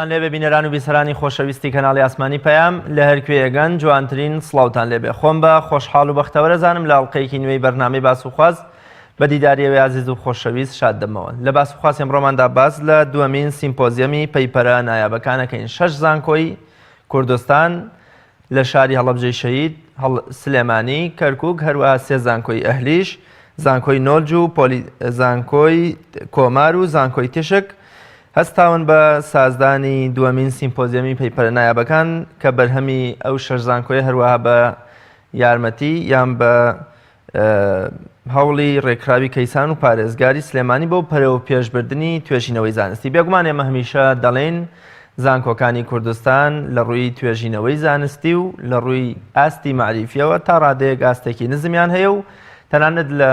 سڵاوتان لێبێ بینەران و بیسەرانی خۆشەویستی کەناڵی ئاسمانی پەیام لە هەرکوێیەگەن جوانترین سڵاوتان لێبێ. خۆم بە خۆشحاڵ و بەختەوەرەزانم لە ئەڵلقەیەکی نوێی بەرنامەی باس و خواز بە دیداریەوەی عزیز و خۆشەویست شاد دەمەوە. لە باس و خواز ئەمڕۆماندا باس لە دووەمین سیمپۆزیەمی پەیپەرە نایابەکانەکەین. 6 زانکۆی کوردستان لە شاری هەڵەبجەی شەهید سلێمانی کەرکووک، هەروەها 3 زانکۆی ئەهلیش، زانکۆی نۆلج و زانکۆی کۆمار و زانکۆی تشک هەستاون بە سازدانی دووەمین سیمپۆزیەمی پەیپەرە نایابەکان کە بەرهەمی ئەو 6 زانکۆی هەروەها بە یارمەتی یان بە هەوڵی ڕێکخراوی کەیسان و پارێزگاری سلێمانی بۆ پەرەوە پێشبردننی توێژینەوەی زانستی. بێگومان ئێمە هەمیشە دەڵێن زانکۆکانی کوردستان لە ڕووی توێژینەوەی زانستی و لە ڕووی ئاستی معریفیەوە تا ڕادەیەک ئاستێکی نزمیان هەیە و تەنانەت لە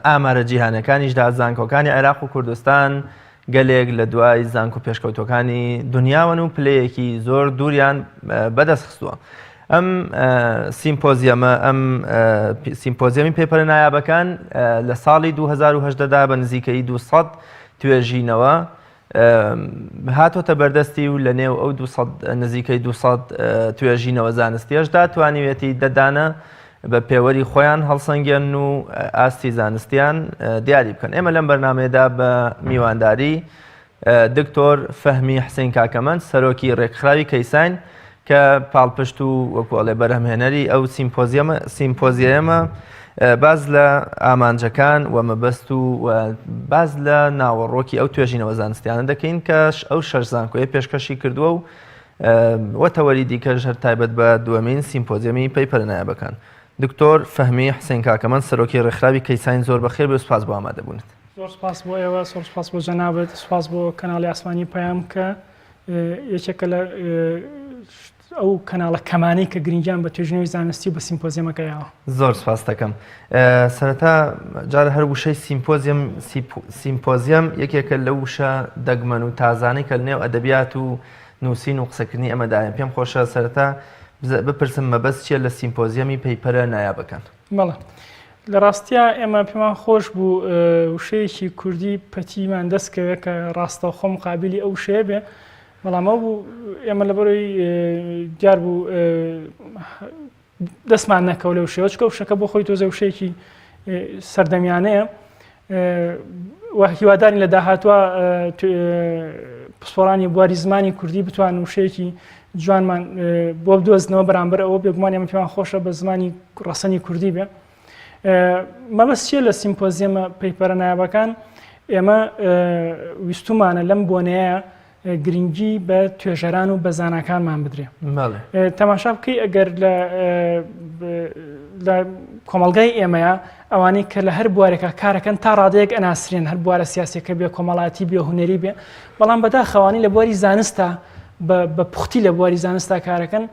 ئامارە جیهانەکانیشدا زانکۆکانی عێراق و کوردستان گەلێک لە دوای زانکۆ پێشکەوتەکانی دنیاون و پلەیەکی زۆر دووریان بەدەست خستووە. ئەم سیمپۆزیەمی پەیپەرە نایابەکان لە ساڵی 2018دا بە نزیکەی 200 توێژینەوە هاتۆتە بەردەستی و لە نێو ئەو نزیکەی 200 توێژینەوە زانستیەشدا توانیوێتی دەدانە بە پێوەری خۆیان هەڵسەنگێن و ئاستی زانستیان دیاری بکەن. ئێمە لەم بەرنامەیەدا بە میوانداری دکتۆر فەهمی حسین کاکەمەند سەرۆکی ڕێکخراوی کەیسان کە پاڵپشت و وەکوڵێ بەرهەمهێنەری ئەو سیمپۆزیەمە باز لە ئامانجەکان و مەبەست و باز لە ناوەڕۆکی ئەو توێژینەوە زانستیانە دەکەین کە ئەو 6 زانکۆیە پێشکەشی کردووە و وەتەوەری دیکەش هەر تایبەت بە دووەمین سیمپۆزیەمی پەیپەرە نایابەکان. دکتۆر فەهمی حسین کاکەمەند سەرۆکی ڕێکخراوی کەیسان زۆر بەخێر بێ و سوپاس بۆ ئامادەبوونت. زۆر سپاس بۆ ئێوە، زۆر سپاس بۆ جەنابەت، سپاس بۆ کەناڵی ئاسمانی پەیام کە یەکێکە لە ئەو کەناڵە کەمانەی کە گرنگیان بە توێژینەوەی زانستی و بە سیمپۆزیەمەکەیەوە. زۆر سپاس دەکەم. سەرەتا جارە هەر وشەی سیمپۆزیەم یەکێکە لە وشە دەگمەن و تازانەی کە لەنێو ئەدەبیات و نووسین و قسەکردنی ئەمەدایە. پێم خۆشە سەرەتا بپرسم مەبەست چیە لە سیمپۆزیەمی پەیپەرە نایابەکان؟ بەڵێ، لە ڕاستیە ئێمە پێمان خۆش بوو وشەیەکی کوردی پەتیمان دەستکەوێت کە ڕاستەوخۆ مقابلی ئەو وشەیە بێ، بەڵام ئەو بوو ئێمە لەبەرەوەی دیار بوو دەستمان نەکەوت لە وشەیە، چکە وشەکە بۆ خۆی تۆزە وشەیەکی سەردەمیانەیە و هیوادارین لە داهاتوە پسپۆڕانی بواری زمانی کوردی بتوان وشەیەکی جوانمان بۆ بدۆزنەوە بەرامبەر ئەوە. بێگومان ئێمە پێمان خۆشە بە زمانی ڕەسەنی کوردی بێ. مەبەست چیە لە سیمپۆزیەمە پەیپەرە نایابەکان؟ ئێمە ویستومانە لەم بۆنەیە گرنگی بە توێژەران و بە زاناکانمان بدرێ. تەماشا بکەی ئەگەر لە کۆمەڵگای ئێمەیە ئەوانەی کە لە هەر بوارێکە کارەکەن تا ڕادەیەک ئەناسرێن، هەر بوارە سیاسەکە بێ، کۆمەڵاتی بێ، هونەری بێ، بەڵام بەداخەوانی لە بواری زانستە بە پوختی لە بواری زانستا کارەکەن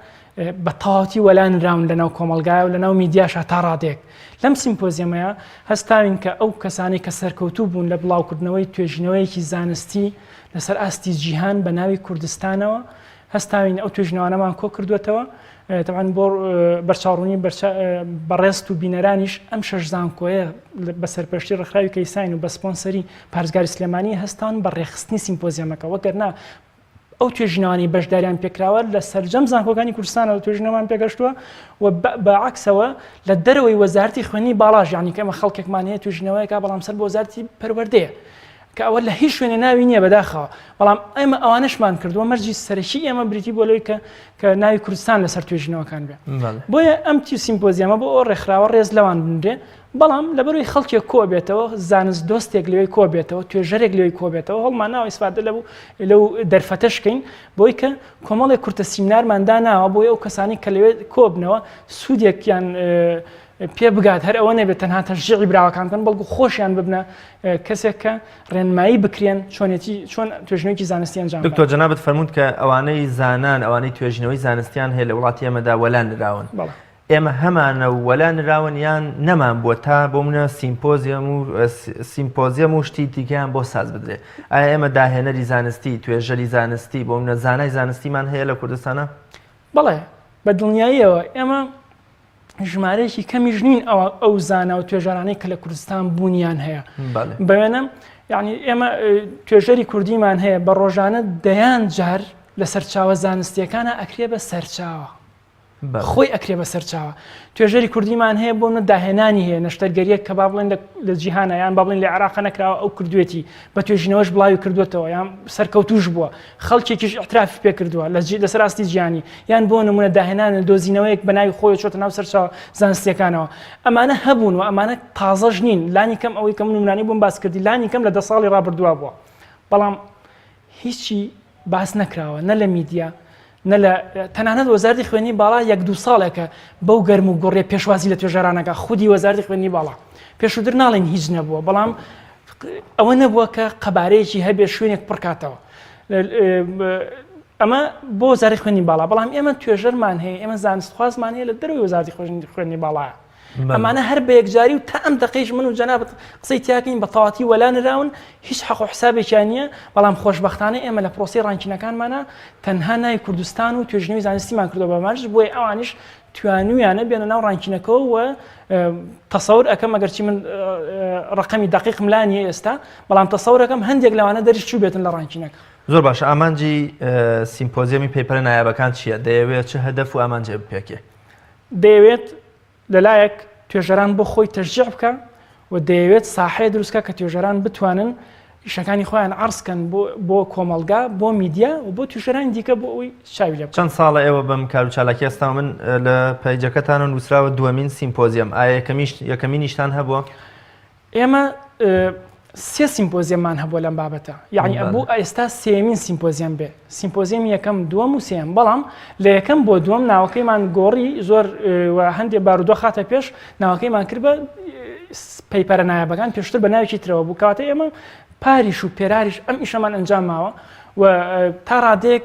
بە تەواوەتی وەلانراون لەناو کۆمەلگایە و لەناو میدیاشە تا ڕادێک. لەم سیمپۆزیەمەیە هەستاوین کە ئەو کەسانی کە سەرکەوتوو بوون لە بڵاوکردنەوەی توێژینەوەیەکی زانستی لەسەر ئاستی جیهان بە ناوی کوردستانەوە هەستاوین ئەو توێژینەوانەمان کۆ کردوێتەوە. تەمان بۆ بەرچاوڕوونی بەڕێست و بینەرانیش ئەم 6 زانکۆیە بە سەرپەرشتی ڕێکخراوی کەیسان و بە سپۆنسەری پارێزگاری سلێمانی هەستان بە ڕێخستنی سیمپۆزیەمەکە. وەگەرنا ئەو توێژینەوانی بەشداریان پێکراوە لە سەرجەم زانکۆکانی کوردستانەوە توێژینەوەمان پێگەشتووە و بەعکسەوە لە دەرەوەی وەزارەتی خوێنی باڵاژ، یعنی کە ئەمە خەڵکێکمان هەیە توێژینەوەیەکە بەڵام سەر بۆ وەزارەتی پەروەردەیە کە ئەوە لە هیچ شوێنێ ناوی نییە بەداخەوە، بەڵام ئێمە ئەوانەشمان کردووە مەرجی سەرەکی ئێمە بریتی بۆ لەوەی کە ناوی کوردستان لەسەر توێژینەوەکان بێ. بۆیە ئەم سیمپۆزیەمە بۆ ئەو ڕێکخراوە ڕێز لەوان بنرێ، بەڵام لەبەرەوەی خەڵکێک کۆ بێتەوە، زانست دۆستێک لەوەی کۆ بێتەوە، توێژەرێک لەوەی کۆ بێتەوە، هەڵمان ناوە ئیسفادە لەو دەرفەتەشکەین بۆی کە کۆمەڵێک کورتە سیمینارماندا ناوە بۆی ئەو کەسانی کە لەوێ کۆبنەوە سوودێکیان پێ بگات، هەر ئەوە نەبێت تەنها تەشجیعی براوەکان بکەن، بەڵکو خۆشیان ببنە کەسێک کە ڕێنمایی بکرێن چۆن توێژینەوەیکی زانستی ئەنجام بدەن. دکتۆر جەنابەت فەرمووت کە ئەوانەی زانان ئەوانەی توێژینەوەی زانستیان هەیە لە وڵاتی ئێمەدا وەلانراون. ئێمە هەمانە وەلانراون یان نەمان بووە تا بۆ منە سیمپۆزیەم و شتی دیکەیان بۆ ساز بدرێ؟ ئایا ئێمە داهێنەری زانستی، توێژەری زانستی بۆ منە زانای زانستیمان هەیە لە کوردستانە؟ بەڵێ، بە دڵنیاییەوە ئێمە ژمارەیەکی کەمیش نین ئەو زانە و توێژەرانەی کە لە کوردستان بوونیان هەیە بوێنم یعنی ئێمە توێژەری کوردیمان هەیە بە ڕۆژانە دەیان جار لە سەرچاوە زانستیەکانە ئەکرێ بە سەرچاوە خۆی ئەکرێ بە سەرچاوە توێژەری کوردیمان هەیە بۆ داهێنانی هەیە نەشتەرگەریەک کە با بڵێن لە جیهانە یان با بڵێن لە عێراق نەکراوە ئەو کردوێتی بە توێژینەوەش بڵاوی کردوێتەوە یان سەرکەوتوش بووە خەڵکێکیش ئەترافی پێ کردووە لەسەر ئاستی گیانی یان بۆ نمونە داهێنان دۆزینەوەیەک بە ناوی خۆی چۆتە ناو سەرچاوە زانستیەکانەوە ئەمانە هەبوون و ئەمانە تازەش نین لانی کەم ئەوەی کەم نمونانی بووم باس کردی لانی کەم لە 10 ساڵی ڕابردووە بووە بەڵام هیچی باس نەکراوە نە لە میدیا تەنانەت وەزارەتی خوێنی باڵا 1-2 ساڵێکە بەو گەرم و گۆڕێ پێشوازی لە توێژەرانەکە خودی وەزارەتی خوێنی باڵا پێشووتر ناڵێن هیچ نەبووە بەڵام ئەوە نەبووە کە قەبارەیەکی هەبێ شوێنێک پڕکاتەوە ئەمە بۆ وەزارەتی خوێنی باڵا بەڵام ئێمە توێژەرمان هەیە ئێمە زانستخوازمان هەیە لە دەروی وەزارەتی خوێنی باڵایە ئەمانە هەر بە یەکجاری و تا ئەم دقەیەش من و جەنابەت قسەی تیاکەین بە تەواتی وەلانراون هیچ حەق و حسابێکیان نییە بەڵام خۆشبەختانە ئێمە لە پرۆسی ڕانکینەکانمانە تەنها ناوی کوردستان و توێژنەوەی زانستیمان کردو بەمانش بۆی ئەوانیش توانویانە بێنە ناو ڕانکینەکەەوە و تەسەور ئەەکەم ئەگەرچی من ڕقەمی دقیقم لا نیە ئێستا بەڵام تەسەورەکەم هەندێک لەوانە دەریش چوو بێتن لە ڕانکینەکە زۆر باشە ئامانجی سیمپۆزیەمی پەیپەرە نایابەکان چییە دەیەوێت چه هەدەف و ئامانجێ بپێکێ دەیەوێت لەلایەک توێژەران بۆ خۆی تەشجیع بکە و دەیەوێت ساحەیە دروستکە کە توێژەران بتوانن ئیشەکانی خۆیان عەرزکەن بۆ کۆمەڵگا بۆ میدیا و بۆ توێژەرانی دیکە بۆ ئەوی چاوی لێ چەند ساڵە ئێوە بەم کاروچالاکی ئێستا من لە پەیجەکەتانە نووسراوە دووەمین سیمپۆزیەم ئایا یەکەمی نیشتان هەبووە؟ ئێمە 3 سیمپۆزیەممان هەبووە لەم بابەتە یعنی ئەبوو ئێستا 3مین سیمپۆزیەم بێ سیمپۆزیەمی یەکەم دووەم و سێم بەڵام لە یەکەم بۆ دووەم ناوەکەیمان گۆڕی زۆر هەندێک بارودۆ خاتە پێش ناوەکەیمان کرد بە پەیپەرە نایابەکان پێشتر بە ناوێکی ترەوە بوو کاتە ئێمە پاریش و پێراریش ئەم ئیشەمان ئەنجام ماوە و تا ڕادێک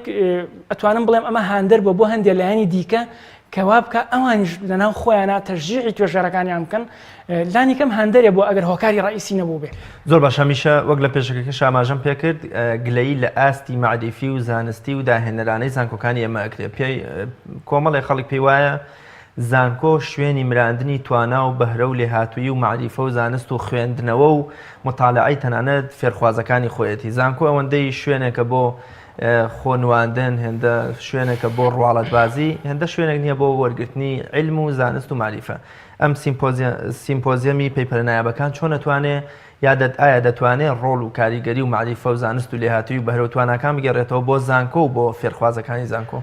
ئەتوانم بڵێم ئەمە هاندەر بۆ هەندێک لایەنی دیکە کەوا بکە ئەوانیش لەناو خۆیانە تەشجیعی توێژەرەکانیان بکەن لانی کەم هەندەرێ بۆ ئەگەر هۆکاری ڕئیسی نەبوو بێ زۆر باش هەمیشە وەک لە پێشەکەکە ئاماژەم پێ کرد گلەیی لە ئاستی معریفی و زانستی و داهێنەرانەی زانکۆکانی ئێمە ئەکرێ پێی کۆمەڵی خەڵک پێی وایە زانکۆ شوێنی مراندنی توانا و بەهرە و لێهاتووی و معریفە و زانست و خوێندنەوە و مطالعەی تەنانەت فێرخوازەکانی خۆیەتی زانکۆ ئەوەندەی شوێنێکە بۆ خۆنواندن هێندە شوێنێکە بۆ ڕواڵەتبازی هێندە شوێنێک نییە بۆ وەرگرتنی علم و زانست و معریفە ئەم سیمپۆزیەمی پەیپەرە نایابەکان چۆن ئەتوانێت ئایا دەتوانێت ڕۆڵ و کاریگەری و معریفە و زانست و لێهاتووی و بەهرە و تواناکان بگەڕێتەوە بۆ زانکۆ و بۆ فێرخوازەکانی زانکۆ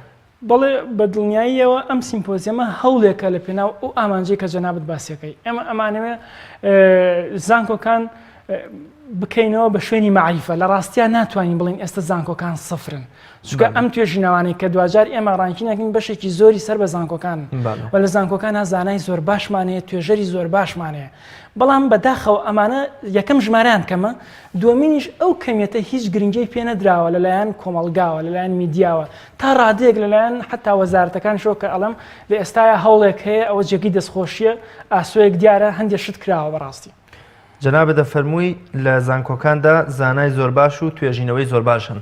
بەڵێ بە دڵنیاییەوە ئەم سیمپۆزیەمە هەوڵێکە لە پێناو ئەو ئامانجەی کە جەنابەت باسیەکەی ئێمە ئەمانەوێ زانکۆکان بکەینەوە بە شوێنی معریفە لە ڕاستیان ناتوانین بڵین ئێستا زانکۆکان سفرن چونکە ئەم توێژینەوانەی کە دوجار ئێمە ڕانکینەکەین بەشێکی زۆری سەر بە زانکۆکان و لە زانکۆکانە زانای زۆر باشمانەیە توێژەری زۆر باشمانەیە بەڵام بەداخەوە ئەمانە یەکەم ژمارەیان کەمە دووەمینیش ئەو کەمیەتە هیچ گرنگی پێ نەدراوە لەلایەن کۆمەڵگاوە لەلایەن میدیاوە تا ڕادێک لەلایەن حتا وەزارەتەکان شۆ کە ئەڵم لە ئێستاە هەوڵێک هەیە ئەوە جێگی دەستخۆشیە ئاسۆیەک دیارە هەندێک شت کراوە بەڕاستی جەنابە دەفەرمووی لە زانکۆکاندا زانای زۆر باش و توێژینەوەی زۆر باشن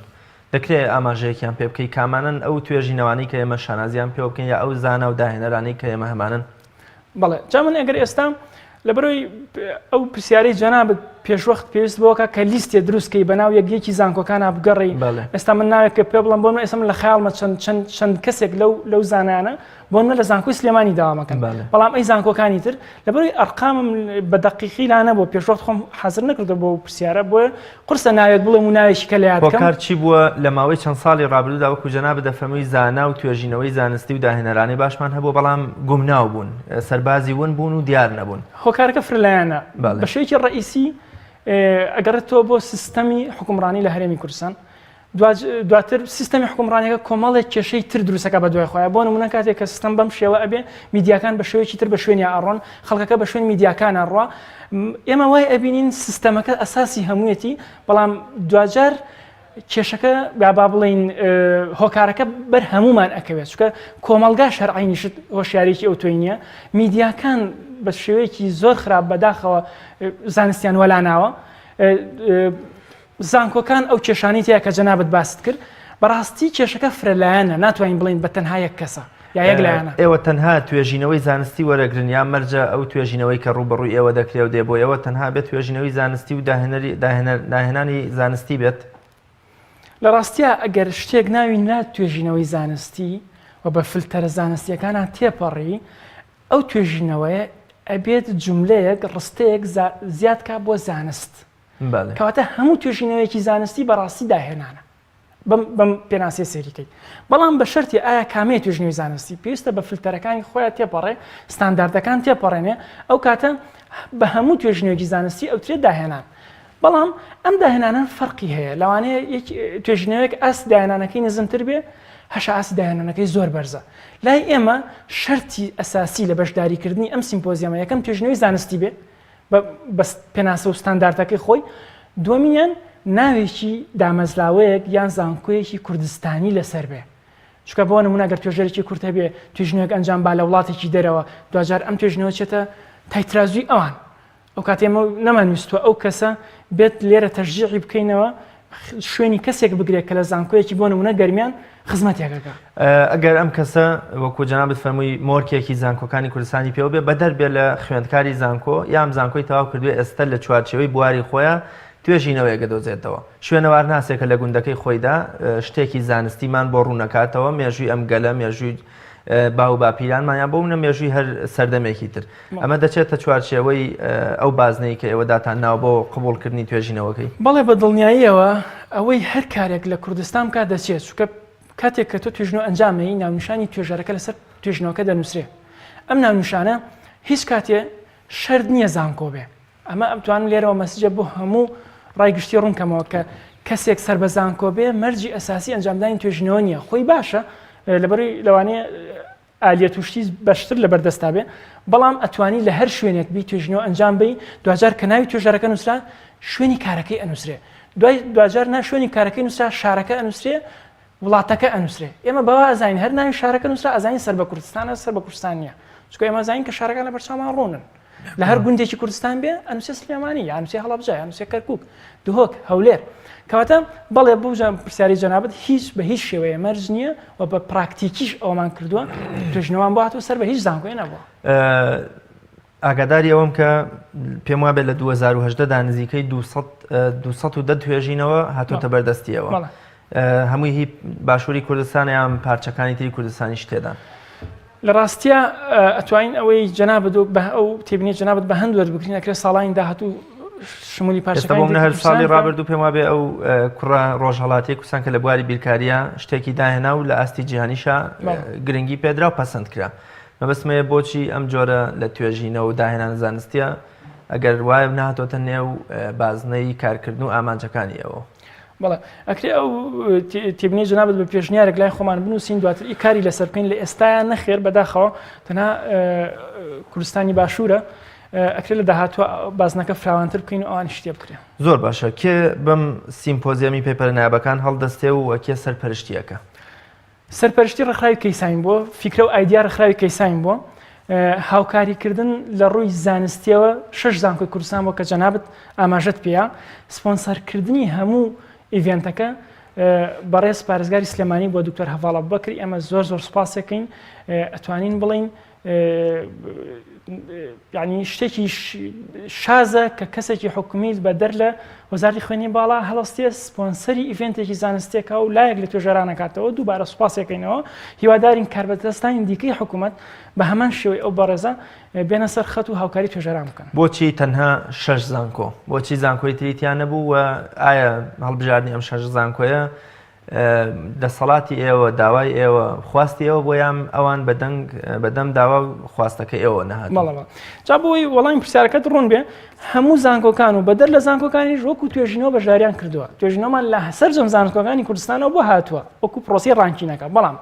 دەکرێت ئاماژەیەکیان پێ بکەی کامانن ئەو توێژینەوانی کە ئێمە شانازیان پێ بکەین یا ئەو زانا و داهێنەرانی کە ئێمە هەمانن بەڵێ جا من ئەگەر ئێستا لەبەرەوەی ئەو پرسیارەی جەنابەت پێشوەخت پێویست بۆکە کە لیستێ دروستکەی بەناو یەکێکی زانکۆکانە بگەڕی ئێستا من ناوێت کە پێ بڵم بۆ من ئێستا من لە خەیاڵمە چەند کەسێک لەو زانانە بۆ من لە زانکۆی سلێمانی داوامەکەن بەڵام ئەی زانکۆکانی تر لەبەرەوەی ئەرقامم بە دەقیقی لا نەبوو پێشوەخت خۆم حەزر نەکردو بۆ پرسیارە بۆیە قورسە ناوێت بڵێم و ناوێکی کە لە یاد بکەم هۆکار چی بووە لە ماوەی چەند ساڵی ڕابردوودا وەکو جەنابەت دەفەرمووی زانا و توێژینەوەی زانستی و داهێنەرانی باشمان هەبوو بەڵام گومناو بوون سەربازی ون بوون و دیار نەبوون هۆکارەکە فرلایەنە بە شێوەیەکی ڕئیسی ئەگەڕێتەوە بۆ سیستەمی حکومڕانی لە هەرێمی کوردستان دواتر سیستەمی حکومڕانیەکە کۆمەڵێک کێشەی تر دروستەکە بە دوای خۆیان بۆ نمونە کاتێک کە سیستەم بەم شێوە ئەبێ میدیاکان بە شێوەیەکی تر بە شوێنی ئاڕۆن خەڵکەکە بە شوێن میدیاکانە ڕوا ئێمە وای ئەبینین سیستەمەکە ئەساسی هەموویەتی بەڵام دوجار کێشەکە با بڵین هۆکارەکە بەر هەمومان ئەکەوێت چونکە کۆمەڵگا شەرعینیشت هۆشیارێکی ئەو توی نییە میدیاکان بە شێوەیەکی زۆر خراپ بەداخەوە زانستیان وەلاناوە زانکۆکان ئەو کێشانی تەیە کە جەنابەت باست کرد بەڕاستی کێشەکە فرەلایەنە ناتوانین بڵین بە تەنها یەک کەسە یا یەک لایەنە. ئێوە تەنها توێژینەوەی زانستی وەرەگرن یان مەرجە ئەو توێژینەوەی کە ڕوبەڕووی ئێوە دەکرێت و دێ بۆ ئێوە تەنها بێت توێژینەوەی زانستی و داهێنانی زانستی بێت؟ لە ڕاستیە ئەگەر شتێک ناوی نات توێژینەوەی زانستی و بە فلتەرە زانستیەکانە تێپەڕی ئەو توێژینەوەیە ئەبێت جملەیەک ڕستەیەک زیادکە بۆ زانست. کەواتە هەموو توێژینەوەیەکی زانستی بەڕاستی داهێنانە بەم پێناسیە سێریکەی. بەڵام بە شەرتی ئایا کامەیە توێژینەوەی زانستی پێویستە بە فلتەرەکانی خۆیان تێپەڕێ، ستانداردەکان تێپەڕێنێ، ئەو کاتە بە هەموو توێژینەوەیەکی زانستی ئەو ترێت داهێنان. بەڵام ئەم داهێنانان فەرقی هەیە، لەوانەیە توێژینەوەیەک ئاست داهێنانەکەی نزمتر بێ، هەشە ئاست داهێنانەکەی زۆر بەرزە. لای ئێمە شەرتی ئەساسی لە بەشداریکردنی ئەم سیمپۆزیەمە یەکەم توێژینەوەی زانستی بێ بە پێناسە و ستانداردەکەی خۆی، دووەمینیان ناوێکی دامەزراوەیەک یان زانکۆیەکی کوردستانی لەسەر بێ. چونکە بۆ نمونە ئەگەر توێژەرێکی کورت هەبێ توێژینەوەیەک ئەنجام با لە وڵاتێکی دەرەوە، دوجار ئەم توێژینەوە چێتە تایترازوی ئەوان. ئەو کاتێ ئێمە نەمانویستوە ئەو کەسە بێت لێرە تەشجیعی بکەینەوە، شوێنی کەسێک بگرێت کە لە زانکۆیەکی بۆ نمونە گەرمیان خزمەتێکەکە. ئەگەر ئەم کەسە وەکو جەنابەت فەرمووی مۆرکێکی زانکۆکانی کوردستانی پێوە بێ بەدەربێ لە خوێندکاری زانکۆ یام زانکۆی تەواو کردوێ ئێستا لە چوارچێوەی بواری خۆیان توێژینەوەیەکە دۆزێتەوە، شوێنەوار ناسێکە لە گوندەکەی خۆیدا شتێکی زانستیمان بۆ ڕوونەکاتەوە، مێژووی ئەم گەلە، مێژووی باو باپیرانمانیان بۆ منە مێژووی هەر سەردەمێکی تر. ئەمە دەچێتە چوارچێوەی ئەو بازنەی کە ئێوە داتان ناو بۆ قبولکردنی توێژینەوەکەی. بەڵێ بە دڵنیاییەوە ئەوەی هەر کارێک لە کوردستان کا دەچێت، چونکە کاتێک کە تۆ توێژنەوە ئەنجامەی ناونیشانی توێژەرەکە لەسەر توێژنەوەکە دەنووسرێ. ئەم ناونیشانە هیچ کاتێ شەرت نییە زانکۆ بێ. ئەمە ئەتوانم لێرەوە مەسیجە بۆ هەموو ڕایگشتی ڕوونکەمەوە کە کەسێک سەر بە زانکۆ بێ مەرجی ئەساسی ئەنجامدانی توێژنەوە نییە. خۆی باشە لەبەری لەوانەیە ئالیە توشتی بەشتر لە بەردەستا بێ، بەڵام ئەتوانی لە هەر شوێنێک بی توێژنەوە ئەنجام بی، دوجار کە ناوی توێژەرەکە نووسرا شوێنی کارەکەی ئەنووسرێ، دوجار نا شوێنی کارەکەی نووسرا شارەکە ئەنووسرێ، وڵاتەکە ئەنووسرێ. ئێمە بەوا ئەزانین هەر ناوی شارەکە نووسرا ئەزانین سەر بە کوردستانە، سەر بە کوردستان نییە، چونکە ئێمە زانین کە شارەکان لە بەرچاومان ڕوونن. لە هەر گوندێکی کوردستان بێ ئەنووسێ سلێمانی، ئەنووسێ هەڵەبجە، ئەنووسێ کەرکووک، دهۆک، هەولێر. کەواتە بەڵێ بۆ پرسیاری جەنابەت هیچ بە هیچ شێوەیە مەرج نییە و بە پراکتیکیش ئەومان کردووە توێژنەوەمان بۆ هاتووە سەر بە هیچ زانکۆیە نەبووە. ئاگاداری ئەوم کە پێم وابێت لە 2018دا نزیکەی 210 توێژینەوە هاتوۆتە بەردەستیەوە. هەمووی هی باشووری کوردستان یان پارچەکانی تری کوردستانی شتێدان. لە ڕاستیە ئەتوانین ئەوەی جەنابەت بە ئەو تێبینی جەنابەت بە هەندوەر بکرین ئەکرێ ساڵانی داهاتوو شمولی پارچەکانی هەر ساڵی ڕابردوو پێم وابێ ئەو کوڕە ڕۆژهەڵاتی کوردستان کە لە بواری بیرکاریە شتێکی داهێنا و لە ئاستی جیهانیشا گرنگی پێدرا و پەسەند کرا. مەبەستمەیە بۆچی ئەم جۆرە لە توێژینەوە و داهێنان زانستیە ئەگەر وایە نهاتۆتە نێو بازنەی کارکردن و ئامانجەکانی ئەوە. بەڵێ ئەکرێ ئەو تێبینی جەنابەت بە پێشنیارێک لای خۆمان بنووسین دواتر ئی کاری لەسەر بکەین لە ئێستایان نەخێر بەداخەوە تەنها کوردستانی باشوورە ئەکرێت لە داهاتوە بازنەکە فراوانتر بکەین و ئەوان شتێ بکرێن. زۆر باشە. کێ بەم سیمپۆزیەمی پەیپەرە نایابەکان هەڵدەستێ و کێ سەرپەرشتیەکە؟ سەرپەرشتی ڕێکخراوی کەیساین بووە، فیکرە و ئایدیا ڕێکخراوی کەیساین بووە، هاوکاریکردن لە ڕووی زانستیەوە 6 زانکۆی کوردستان بۆ کە جەنابەت ئاماژەت پێیە، سپۆنسەرکردنی هەموو ئیڤێنتەکە بەڕێز پارێزگاری سلێمانی بۆ دکتۆر هەڤاڵ ئەبوبەکر. ئێمە زۆر سوپاسەکەین، ئەتوانین بڵین یعنی شتێکی شازە کە کەسێکی حکومیت بە دەر لە وەزارەتی خوێنی باڵا هەڵەستێ سپۆنسەری ئیڤێنتێکی زانستیەکە و لایەک لە توێژەرانەکاتەوە. دووبارە سوپاسەکەینەوە، هیوادارین کاربەدەستانی دیکەی حکوومەت بە هەمان شێوەی ئەو بەڕێزە بێنە سەر خەت و هاوکاری توێژەران بکەن. بۆچی تەنها 6 زانکۆ؟ بۆچی زانکۆی تریتیان نەبوو و ئایا هەڵبژاردننی ئەم 6 زانکۆیە دەسەڵاتی ئێوە، داوای ئێوە، خواستی ئێوە بۆ یان ئەوان بەدەم داوا و خواستەکە ئێوە نەهات؟ جا بۆی وەڵامی پرسیارەکەت ڕوون بێ هەموو زانکۆکان و بەدەر لە زانکۆکانی وەکو توێژینەوە بەشداریان کردووە. توێژینەوەمان لە سەرجەم زانکۆکانی کوردستانەوە بۆ هاتووە وەکو پرۆسی ڕانکینەکە. بەڵام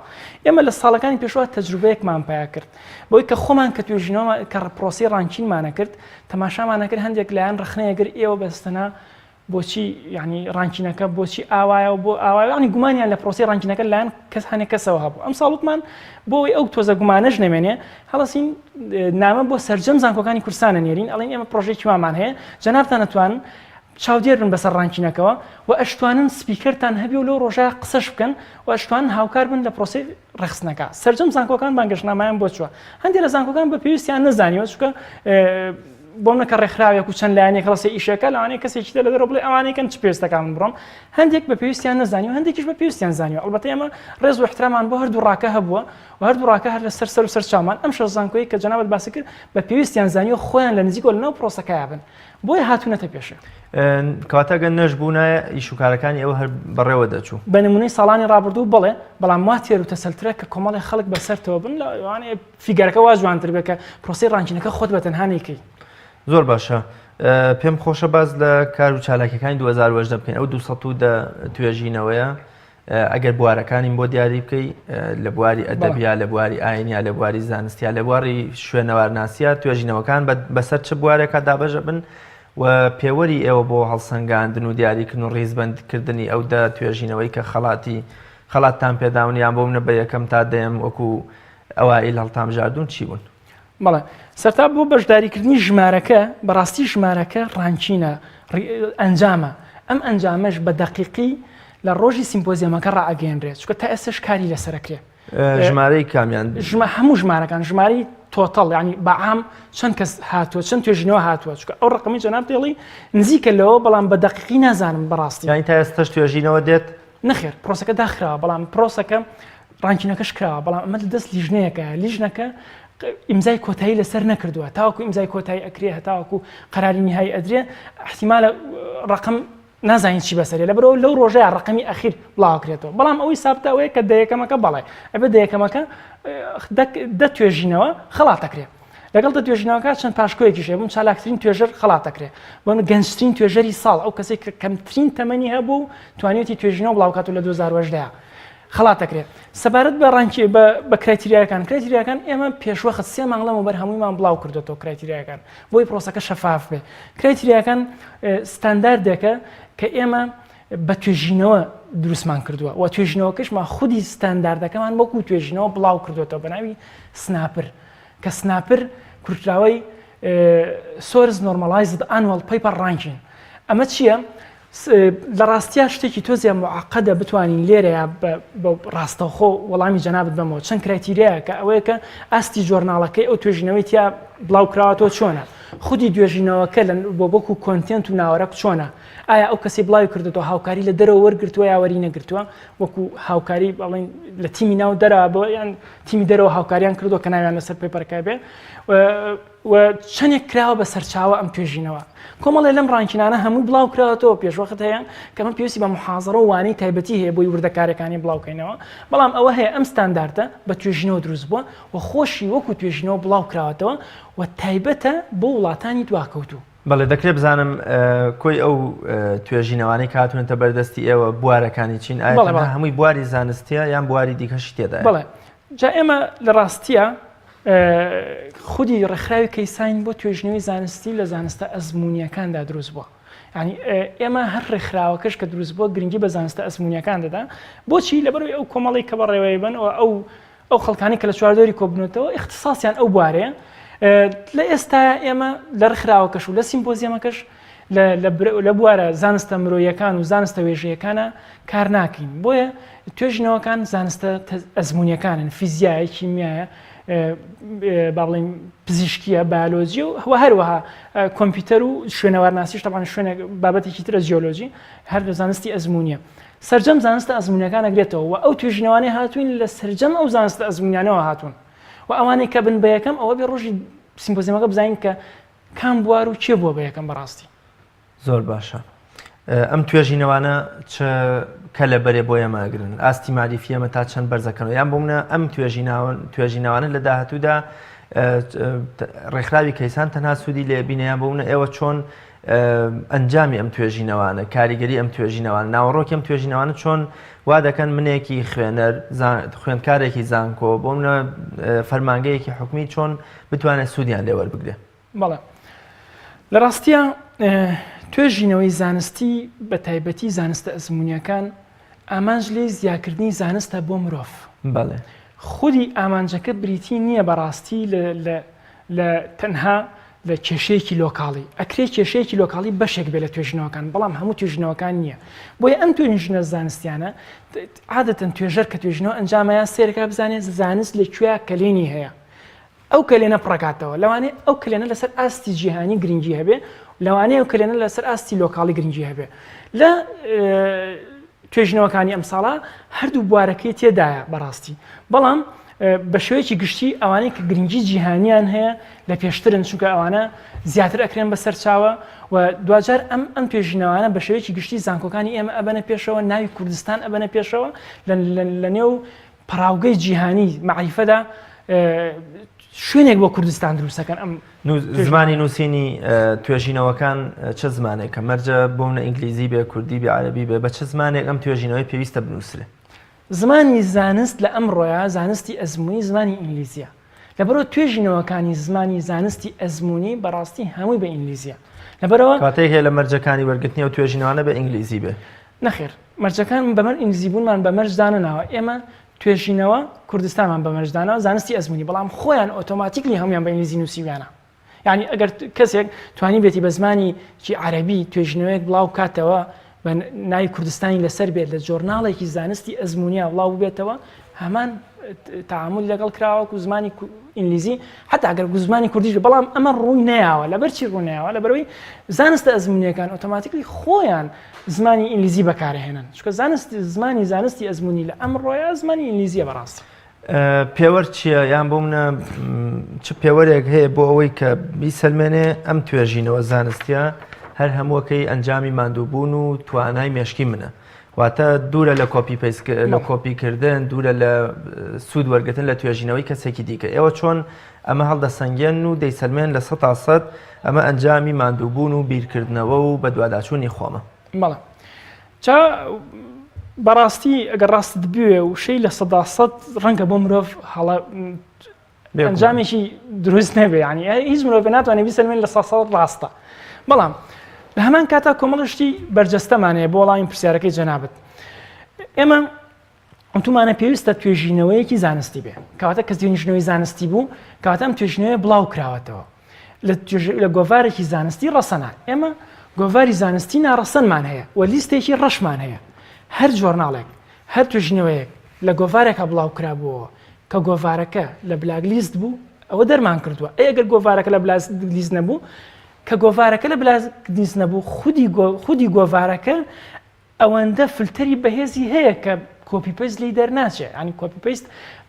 ئێمە لە ساڵەکانی پێشوە تەجروبەیەکمان پیا کرد بۆی کە خۆمان کە توێژینەوە کە پرۆسی ڕانکینمانە کرد تەماشامانە کرد هەندێک لایەن ڕخنەیەگر ئێوە بەستەنا بۆچی ینی ڕانکینەکە بۆچی ئاوایە و بۆ ئاوای ینی گومانیان لە پرۆسی ڕانکینەکە لایەن کەس هەنێک کەسەوە هەبوو. ئەم ساڵوتمان بۆی ئەو تۆزە گومانەش نەمێنێ هەڵەسین نامە بۆ سەرجەم زانکۆکانی کوردستانە نێرین، ئەڵێن ئێمە پرۆژێکی وامان هەیە، جەنابتان ئەتوانن چاودێر بن بەسەر ڕانکینەکەەوە و ئەشتوانن سپیکەرتان هەبی و لەو ڕۆژە قسەش بکەن و ئەشتوان هاوکار بن لە پرۆسی ڕخستنەکە. سەرجەم زانکۆکان بانگەشتنامەیان بۆ چووە. هەندێک لە زانکۆکان بە پێویستیان نەزانیوە چونکە بۆ منەکە ڕێکخراوێک و چەند لایەنێک ڕاستی ئیشەکە لەوانەیە کەسێکی لە دەرەوە بڵێ ئەوانەیەکەن چ پێویستەکان بڕۆم. هەندێک بە پێویستیان نەزانیوە، هەندێکیش بە پێویستیان زانیوە. ئەڵبەتە ئێمە ڕێز و احترامان بۆ هەردوو ڕاکە هەبووە و هەردوو ڕاکە هەر لە سەر و سەرچاومان ئەم شەش زانکۆیی کە جەنابەت باسی کرد بە پێویستیان زانیوە خۆیان لە نزیکەوە لەناو پرۆسەکەیان بن. بۆیە هاتوونەتە پێشە. کاتەگەن نەشبوونە ئیشوکارەکانی ئەوە هەر بەڕێوە دەچوو. بە نمونەی ساڵانی ڕابردوو بڵێ، بەڵام وا تێر و تەسەلترە کە کۆمەڵی خەڵک بەسەرتەوە بن لەوانەیە فیگەرەکە وا جوانتر بێت کە پرۆسی ڕانکینەکە خۆت بەتەنها نەیکەی. زۆر باشە. پێم خۆشە باز لە کار و چالاکیەکانی 2010 بکەین. ئەو 210 توێژینەوەیە ئەگەر بوارەکانیم بۆ دیاری بکەی لە بواری ئەدەبیا، لە بواری ئاینیا، لە بواری زانستیا، لە بواری شوێنەوارناسیە توێژینەوەکان بەسەر چ بوارێکە دابەژە بن و پێوەری ئێوە بۆ هەڵسەنگاندن و دیاریکردن و ڕیزبەندکردنی ئەو دا توێژینەوەی کە خەڵاتتان پێداون یان بۆ منە بە یەکەم تا دەیەم وەکو ئەوائیل هەڵتامژاردوون چی بوون؟ بەڵێ سەرتا بۆ بەشداریکردنی ژمارەکە بەڕاستی ژمارەکە ڕانچینە ئەنجامە. ئەم ئەنجامەش بە دەقیقی لە ڕۆژی سیمپۆزیەمەکە ڕائگەیەنرێت چونکە تا ئێستش کاری لەسەرەکرێ. ژمارەی کامیان؟ هەموو ژمارەکان، ژماری تۆتەڵ، ینی بەعام چەند کەس هاتووە، چەند توێژینەوە هاتووە، چونکە ئەو ڕقمی جەناب دێڵی نزیکە لەوە، بەڵام بە دەقیقی نازانم بەڕاستی. یانی تا ئێستاش توێژینەوە دێت؟ نەخێر، پرۆسەکە داخراوە، بەڵام پرۆسەکە ڕانکینەکەش کراوە، بەڵام ئەمە دەست لیژنەیەکە. لیژنەکە ئیمزای کۆتایی لەسەر نەکردووە، تاوەکو ئیمزای کۆتایی ئەکرێ، هەتاوەکو قەراری نهایی ئەدرێ، احتیمالە ڕقم نازانین چی بەسەرێ، لەبەرەوە لەو ڕۆژەیە ڕقمی ئەخیر بڵاوکرێتەوە. بەڵام ئەوەی سابتە ئەوەیە کە دەیەکەمەکە بەڵێ ئەبێ دەیەکەمەکە دە توێژینەوە خەڵاتەکرێ. لەگەڵ دە توێژینەوەکە چەند پاشکۆیەکیش هەیە، بوون چالاکترین توێژەر خەڵاتەکرێ، بۆن گەنجترین توێژەری ساڵ، ئەو کەسێک کە کەمترین تەمەنی هەبوو توانێتی توێژینەوە بڵاوکاتەوە لە 2010 خەڵاتەکرێت. سەبارەت بە ڕانکی بە کرایتریاکان ئێمە پێشوەخت 3 مانگ لەمە بەر هەموویمان بڵاو کردوێتەوە کرایتریاکان بۆی پرۆسەکە شەفاف بێ. کرایتریاکان ستانداردێکە کە ئێمە بە توێژینەوە دروستمان کردووە و توێژینەوەکەشمان خودی ستانداردەکەمان وەکو توێژینەوە بڵاو کردوێتەوە بە ناوی سناپر، کە سناپر کورتراوەی سۆرس نۆرمەلایزد ئانوەڵ پەیپەر ڕانکین. ئەمە چییە؟ لە ڕاستیە شتێکی تۆزیە معقەدە بتوانین لێرەیە بە ڕاستەوخۆ وەڵامی جەنابەت بەمەوە. چەند کرایتریایە کە ئەوەیە کە ئاستی جۆرناڵەکەی ئەو توێژینەوەی تیا بڵاو کراوەتەوە چۆنە، خودی دوێژینەوەکە بۆ بۆکو کۆنتێنت و ناوەرەک چۆنە، ئایا ئەو کەسی بڵاوی کردێتەوە هاوکاری لە دەرەوە وەرگرتووە یا وەری نەگرتووە، وەکو هاوکاری بەڵێن لە تیمی ناو دەرەوە بۆ یان تیمی دەرەوە هاوکاریان کردو کە ناویان لەسەر پێپەرەکە بێ و چەندێک کراوە بە سەرچاوە ئەم توێژینەوە. کۆمەڵێ لەم ڕانکینانە هەمووی بڵاو کراوەتەوە پێشوەخت هەیە کە من پێویستی بە محازەڕە و وانەی تایبەتی هەیە بۆی وردەکارەکانی بڵاوکەینەوە، بەڵام ئەوە هەیە ئەم ستانداردە بە توێژینەوە دروست بووە و خۆشی وەکو توێژینەوە بڵاو کراوەتەوە و تایبەتە بۆ وڵاتانی دواکەوتوو. بەڵێ دەکرێت بزانم کۆی ئەو توێژینەوانی کاتونێتە بەردەستی ئێوە بوارەکانی چین، ئایا هەمووی بواری زانستیە یان بواری دیکەشی تێدایە؟ بەڵێ جا ئێمە لە ڕاستیە خودی ڕێکخراوی کەیساین بۆ توێژنەوەی زانستی لە زانستە ئەزمونیەکاندا دروست بووە. ینی ئێمە هەر ڕێکخراوەکەش کە دروست بووە گرنگی بە زانستە ئەزمونیەکان دەدا. بۆچی؟ لەبەرەوەی ئەو کۆمەڵی کە بەڕێوەی بن ئەو خەڵکانی کە لە چواردۆری کۆبنێتەوە اختصاسیان ئەو بوارەیە. لە ئێستا ئێمە لە ڕێکخراوەکەش و لە سیمپۆزیەمەکەش لە بوارە زانستە مرۆیەکان و زانستە وێژەیەکانە کار ناکەین. بۆیە توێژینەوەکان زانستە ئەزمونیەکانن، فیزیایە، کیمیایە، با بڵێن پزیشکیە، بایۆلۆژی و هەروەها کۆمپیوتەر و شوێنەوارناسیش تەبان شوێنە بابەتێکی ترە جیۆلۆژی هەر لە زانستی ئەزمونیە. سەرجەم زانستە ئەزمونیەکان ئەگرێتەوە و ئەو توێژینەوانەی هاتوین لە سەرجەم ئەو زانستە ئەزمونیانەوە هاتوون و ئەوانەی کە بن بە یەکەم ئەوە بێ ڕۆژی سیمپۆزیەمەکە بزانین کە کام بوار و چێ بووە بە یەکەم بەڕاستی. زۆر باشە. ئەم توێژینەوانە کە لە بەرێ بۆ ئێمەگرن ئاستی ماریفیەمە تا چەند بەرزەکەنەوە یان بۆ منە ئەم توێژینەوانە لە داهاتوودا ڕێکخراوی کەیسان تەنها سوودی لێ بینیان بۆ منە ئێوە چۆن ئەنجامی ئەم توێژینەوانە، کاریگەری ئەم توێژینەوانە، ناوەڕۆکی ئەم توێژینەوانە چۆن وا دەکەن منێکی خوێنەر خوێندکارێکی زانکۆ بۆ منە فەرمانگەیەکی حکومی چۆن بتوانێت سوودیان لێ وەربگرێ؟ بەڵێ لە ڕاستیە توێژینەوەی زانستی بە تایبەتی زانستە ئەزمونیەکان ئامانج لێ زیادکردنی زانستە بۆ مرۆڤ. بەڵێ خودی ئامانجەکە بریتی نییە بەڕاستی لە تەنها لە کێشەیەکی لۆکاڵی ئەکرێ کێشەیەکی لۆکاڵی بەشێک بێت لە توێژنەوەکان بەڵام هەموو توێژنەوەکان نییە بۆیە ئەم توێژنە زانستیانە عادەتەن توێژەر کە توێژنەوە ئەنجامەیە سێرەکە بزانێت زانست لەکوێ کلێنی هەیە ئەو کلێنە پڕکاتەوە لەوانەیە ئەو کلێنە لەسەر ئاستی جیهانی گرنگی هەبێ لەوانەیە ئەو کلێنە لەسەر ئاستی لۆکاڵی گرنگی هەبێ لە توێژنەوەکانی ئەم ساڵا هەردوو بوارەکەی تێدایە بەڕاستی بەڵام بە شێوەیەکی گشتی ئەوانەی کە گرنگی جیهانیان هەیە لە پێشترن چونکە ئەوانە زیاتر ئەکرێن بەسەر چاوە و دوجار ئەم توێژینەوانە بە شێوەیەکی گشتی زانکۆکانی ئێمە ئەبەنە پێشەوە ناوی کوردستان ئەبەنە پێشەوە لە نێو پەراوگەی جیهانی معریفەدا شوێنێک بۆ کوردستان دروستەکەن ئەم زمانی نووسینی توێژینەوەکان چه زمانێکە مەرجە بۆ منە ئینگلیزی بێ کوردی بێ عەرەبی بێ بە چه زمانێک ئەم توێژینەوەی پێویستە بنووسرێ زمانی زانست لە ئەمڕۆیە زانستی ئەزموونی زمانی ئینگلیزیە لەبەرەوە توێژینەوەکانی زمانی زانستی ئەزموونی بەڕاستی هەمووی بە ئینگلیزیە لەبەرەوە کاتێک هەیە لە مەرجەکانی وەرگرتنی و توێژینەوانە بە ئینگلیزی بێ نەخێر مەرجەکان بەمەر ئینگلیزی بوونمان بە مەرجدانەوە ئێمە توێژینەوە کوردستانمان بە مەرجدانەوە زانستی ئەزموونی بەڵام خۆیان ئۆتۆماتیکلی هەمویان بە ئینگلیزی نووسیویانە یعنی ئەگەر کەسێک توانی بێتی بە زمانی چی عەرەبی توێژینەوەیەک بڵاو کاتەوە بە ناوی کوردستانی لەسەر بێت لە جۆرناڵێکی زانستی ئەزمونیە بڵاو بێتەوە هەمان تعامل لەگەڵ کراوەکو زمانی ئینگلیزی حتا ئەگەر زمانی کوردیش بەڵام ئەمە ڕووی نەیاوە لەبەرچی ڕوو نەیاوە لەبەرەوەی زانستە ئەزمونیەکان ئۆتۆماتیکلی خۆیان زمانی ئینگلیزی بەکارهێنن چونکە زمانی زانستی ئەزمونی لە ئەمڕۆیە زمانی ئینگلیزیە بەڕاستی پێوەەر چییە یان بۆ منە چ پێوەرێک هەیە بۆ ئەوەی کە بیسەلمێنێ ئەم توێژینەوە زانستیە هەر هەمووەکەی ئەنجامی ماندووبوون و توانای مێشکی منە واتە دوورە لە لە کۆپیکردن دوورە لە سوود وەرگتن لە توێژینەوەی کەسێکی دیکە ئێوە چۆن ئەمە هەڵدەسەنگێن و دەیسەلمێن لە 100% ئەمە ئەنجامی ماندووبوون و بیرکردنەوە و بە دوواداچوونی خۆمە بەڵێ چا بەڕاستی ئەگەر ڕاست بوێ و شەی لە 100% ڕەنگە بۆ مرۆڤ هەڵە ئەنجامێکی دروست نەبێ ینی هیچ مرۆڤ ناتوانێت بیسەلمێن لە 100% ڕاستە بەڵام لە هەمان کاتا کۆمەڵشتی بەرجەستەمانەیە بۆ وەڵامی پرسیارەکەی جەنابەت ئێمە ئەمتومانە پێویستە توێژینەوەیەکی زانستی بێ کەواتە کەس توێژینەوەی زانستی بوو کەواتە ئەم توێژینەوەی بڵاو کراوەتەوە لە گۆڤارێکی زانستی ڕەسەنە ئێمە گۆڤاری زانستی ناڕەسەنمان هەیە و لیستێکی ڕەشمان هەیە هەر جۆرناڵێک هەر توێژینەوەیەک لە گۆڤارێکە بڵاو کرابووەوە کە گۆڤارەکە لە بلاگ لیست بوو ئەوە دەرمان کردووە ئەگەر گۆڤارەکە لە بلاگ لیست نەبوو کە گۆڤارەکە لە بلاگ لیست نەبوو خودی گۆڤارەکە ئەوەندە فلتەری بەهێزی هەیە کە کۆپی پێست لی دەرناچێت ینی کۆپی پێست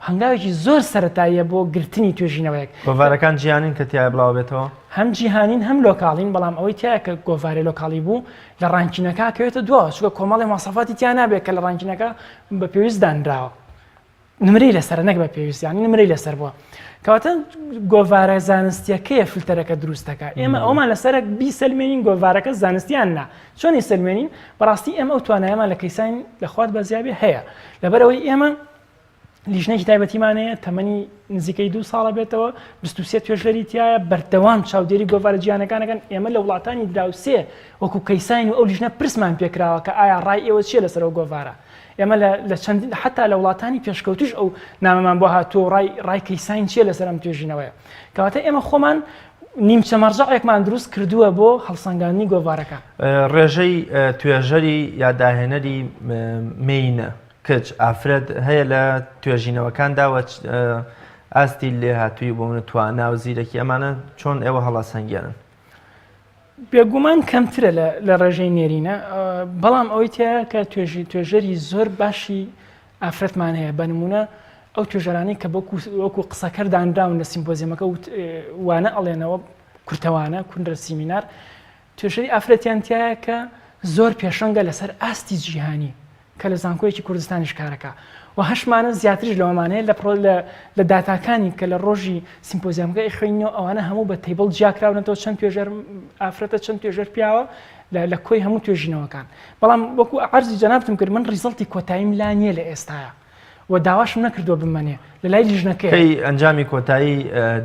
هەنگاوێکی زۆر سەرەتاییە بۆ گرتنی توێژینەوەیەک گۆڤارەکان جیهانین کە تیا بڵاو بێتەوە هەم جیهانین هەم لۆکاڵین بەڵام ئەوەی تایە کە گۆڤارێ لۆکاڵی بوو لە ڕانکینەکە کەوێتە دووە چونکە کۆمەڵی ماسەفاتی تیان نابێت کە لە ڕانکینەکە بە پێویست دانراوە نمرەی لەسەر نەک بە پێویست ینی نمرەی لەسەر بووە کەواتە گۆڤارە زانستیەکەیە فلتەرەکە دروستەکە ئێمە ئەومان لەسەرە بیسەلمێنین گۆڤارەکە زانستیان نا چۆنی سەلمێنین بەڕاستی ئێمە ئەو توانایەمان لە کەیسان لەخوات بەزیابێ هەیە لەبەرەوەی ئێمە لیژنەیەکی تایبەتیمانەیە تەمەنی نزیکەی 2 ساڵە بێتەوە 23 توێژەری تایە بەردەوام چاودێری گۆڤارە جیهانەکانەکەن ئێمە لە وڵاتانی دراوسێ وەکو کەیسان و ئەو لیژنە پرسمان پێکراوە کە ئایا ڕای ئێوە چیە لەسەر گۆڤارە ئێمە لە چەند حتا لە وڵاتانی پێشکەوتوش ئەو نامەمان بۆ هاتووە ڕای کەیسان چیە لەسەر ئەم توێژینەوەیە کەواتە ئێمە خۆمان نیمچە مەرجەعێکمان دروست کردووە بۆ هەڵسەنگاندنی گۆڤارەکە ڕێژەی توێژەری یا داهێنەری مینە کچ ئافرەت هەیە لە توێژینەوەکانداوە ئاستی لێ هاتووی بۆ منە توانە و زیرەکی ئەمانە چۆن ئێوە هەڵاسەنگیانن بێگومان کەمترە لە ڕێژەی نێرینە بەڵام ئەوەی تایە کە توێژەری زۆر باشی ئافرەتمان هەیە بە نمونە ئەو توێژەرانی کە وەکو قسەکەر دانراون لە سیمپۆزیەمەکە وانە ئەڵێنەوە کورتەوانە کوندرە سیمینار توێژەری ئافرەتیان تایە کە زۆر پێشەنگە لەسەر ئاستی جیهانی کە لە زانکۆیەکی کوردستانیش کارەکە و هەشمانە زیاتریش لەوەمانەیە لە داتاکانی کە لە ڕۆژی سیمپۆزیەمەکە خوێنینەوە ئەوانە هەموو بە تیبڵ جیاکراونەوە چەند توێژەر ئافرەتە چەند توێژەر پیاوە لە کۆی هەموو توێژینەوەکان بەڵام وەکو عەرزی جەنابتم کرد من ڕیزڵتی کۆتاییم لا نییە لە ئێستاە و داواشم نەکردووە بمەنێ لە لای لیژنەکەی ئەنجامی کۆتایی